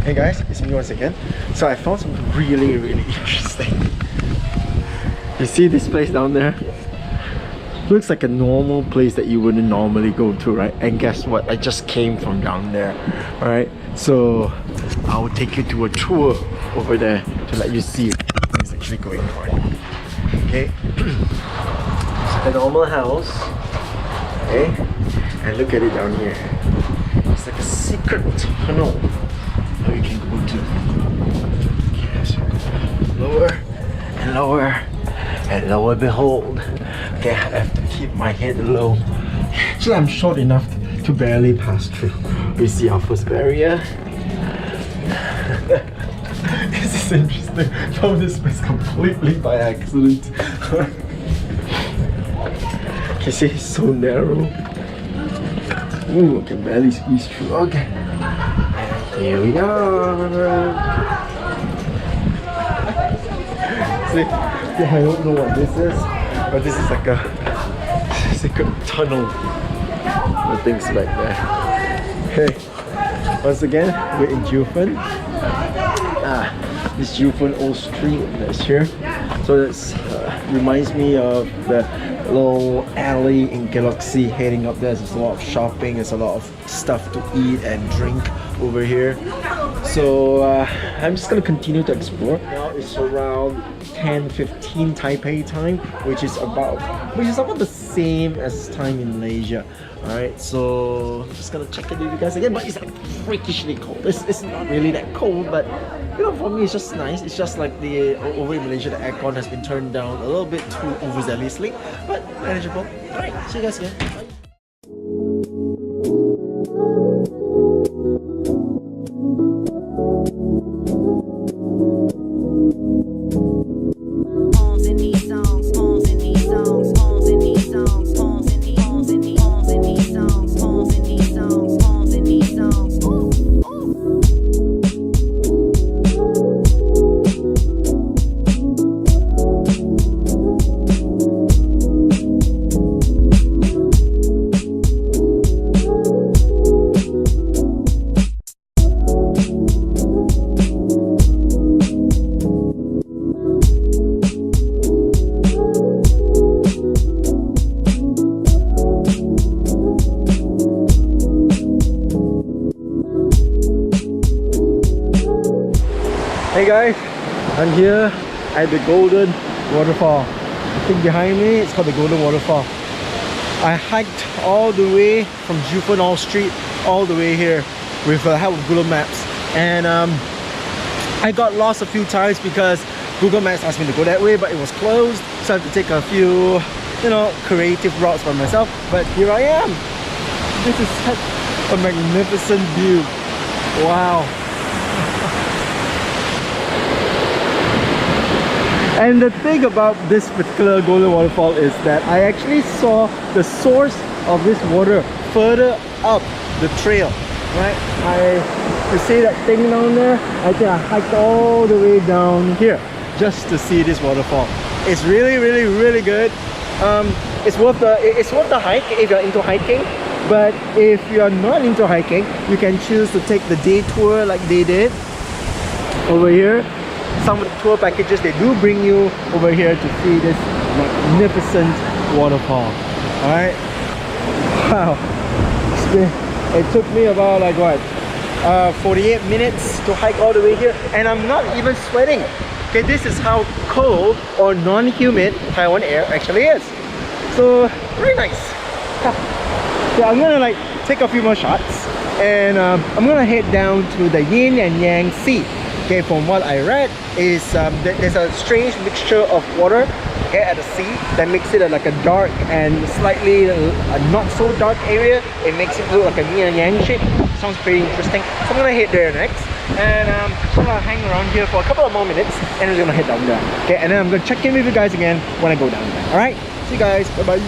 Hey guys, it's me once again. So I found something really interesting. You see this place down there? Looks like a normal place that you wouldn't normally go to, right? And guess what? I just came from down there, alright? So I'll take you to a tour over there to let you see what's actually going on. Okay? It's a normal house. Okay? And look at it down here. It's like a secret tunnel that you can go to. Yes. Lower and lower and lower. Behold. Okay, I have to keep my head low. Actually, I'm short enough to barely pass through. We see our first barrier. This is interesting. Found this place completely by accident. You see, it's so narrow. Ooh, I can barely squeeze through. Okay. Here we are. See, I don't know what this is, but this is like a secret tunnel with things like that. Hey, once again, we're in Jiufen. This Juifen old street that's here. So this reminds me of the little alley in Galaxy heading up there. There's a lot of shopping, there's a lot of stuff to eat and drink over here. So I'm just gonna continue to explore. Now it's around 10:15 Taipei time, which is about the same as time in Malaysia. Alright, so I'm just gonna check it with you guys again, but it's like freakishly cold. It's not really that cold, but you know, for me it's just nice. It's just like the over in Malaysia, the aircon has been turned down a little bit too overzealously, but manageable. Alright, see you guys again. Bye. Hey guys, I'm here at the Golden Waterfall. I think behind me it's called the Golden Waterfall. I hiked all the way from Juifen All Street all the way here with the help of Google Maps, and I got lost a few times because Google Maps asked me to go that way, but it was closed, so I had to take a few, you know, creative routes by myself. But here I am. This is such a magnificent view. Wow. And the thing about this particular Golden Waterfall is that I actually saw the source of this water further up the trail, right? You see that thing down there? I think I hiked all the way down here just to see this waterfall. It's really good. It's worth the hike if you're into hiking. But if you're not into hiking, you can choose to take the day tour like they did over here. Some of the tour packages, they do bring you over here to see this magnificent waterfall. Alright, wow, it took me about like what, 48 minutes to hike all the way here, and I'm not even sweating. Okay, this is how cold or non-humid Taiwan air actually is. So very nice. So I'm gonna like take a few more shots, and I'm gonna head down to the Yin-Yang Sea. Okay, from what I read is there's a strange mixture of water, okay, at the sea that makes it like a dark and slightly not so dark area. It makes it look like a yin and yang shape. Sounds pretty interesting. So I'm gonna head there next, and I'm gonna hang around here for a couple of more minutes, and we're gonna head down there. Okay, and then I'm gonna check in with you guys again when I go down there. All right, see you guys. Bye bye.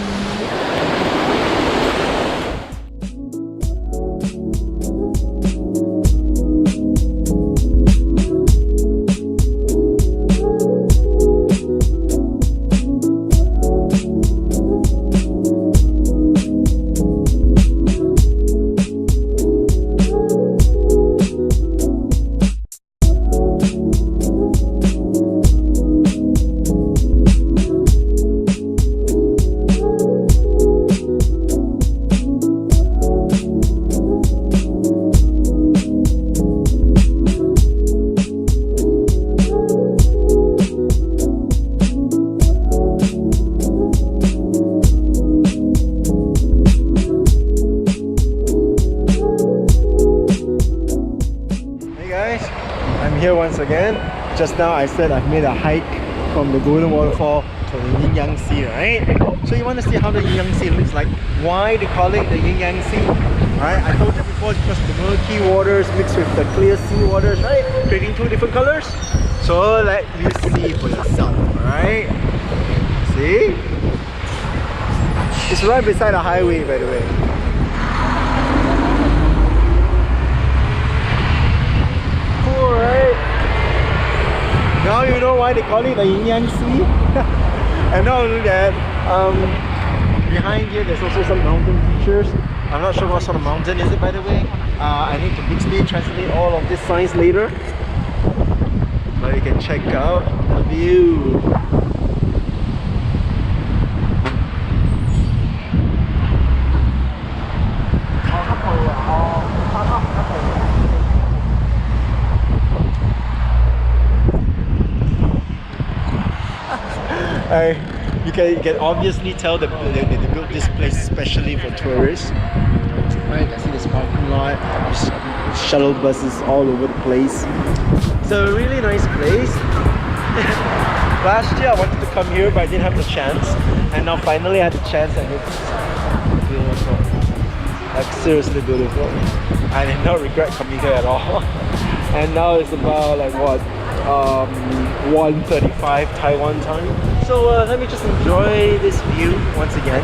guys, I'm here once again. Just now I said I've made a hike from the Golden Waterfall to the Yin-Yang Sea, right? So you want to see how the Yin-Yang Sea looks like. Why they call it the Yin-Yang Sea? Right? I told you before, it's because the murky waters mixed with the clear sea waters, right? Creating two different colors. So let you see for yourself, right? See? It's right beside a highway, by the way. Cool, right? Now you know why they call it the Yin-Yang Sea. And not only that, behind here there's also some mountain features. I'm not sure what sort of mountain is it, by the way. I need to mixly translate all of these signs later. But you can check out the view. You can obviously tell that they built this place especially for tourists. Right, you can see this parking lot, shuttle buses all over the place. It's a really nice place. Last year I wanted to come here but I didn't have the chance, and now finally I had the chance and it's beautiful. Like seriously beautiful. I did not regret coming here at all. And now it's about like what? 1:35 Taiwan time. So let me just enjoy this view once again.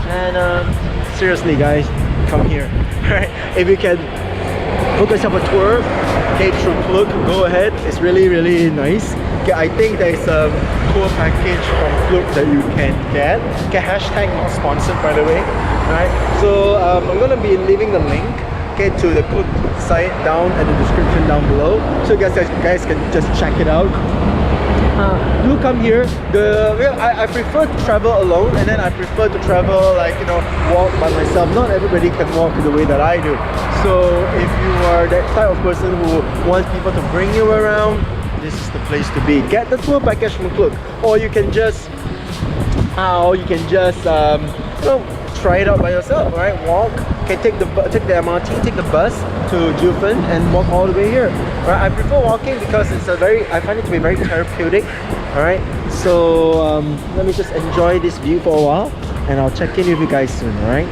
And seriously guys, come here. Right? If you can book yourself a tour, okay, through Klook, go ahead. It's really nice. Okay, I think there's a tour package from Klook that you can get. Okay, hashtag not sponsored, by the way. Right? So I'm gonna be leaving the link, okay, to the Klook site down at the description down below, so you guys can just check it out. Do come here. I prefer to travel alone, and then I prefer to travel like, you know, walk by myself. Not everybody can walk the way that I do. So if you are that type of person who wants people to bring you around, this is the place to be. Get the tour package from Klook, or you can just you know, try it out by yourself. Right? Walk. Okay, take the MRT, take the bus to Juifen and walk all the way here. Right? I prefer walking because I find it to be very therapeutic. Alright, so let me just enjoy this view for a while and I'll check in with you guys soon, alright?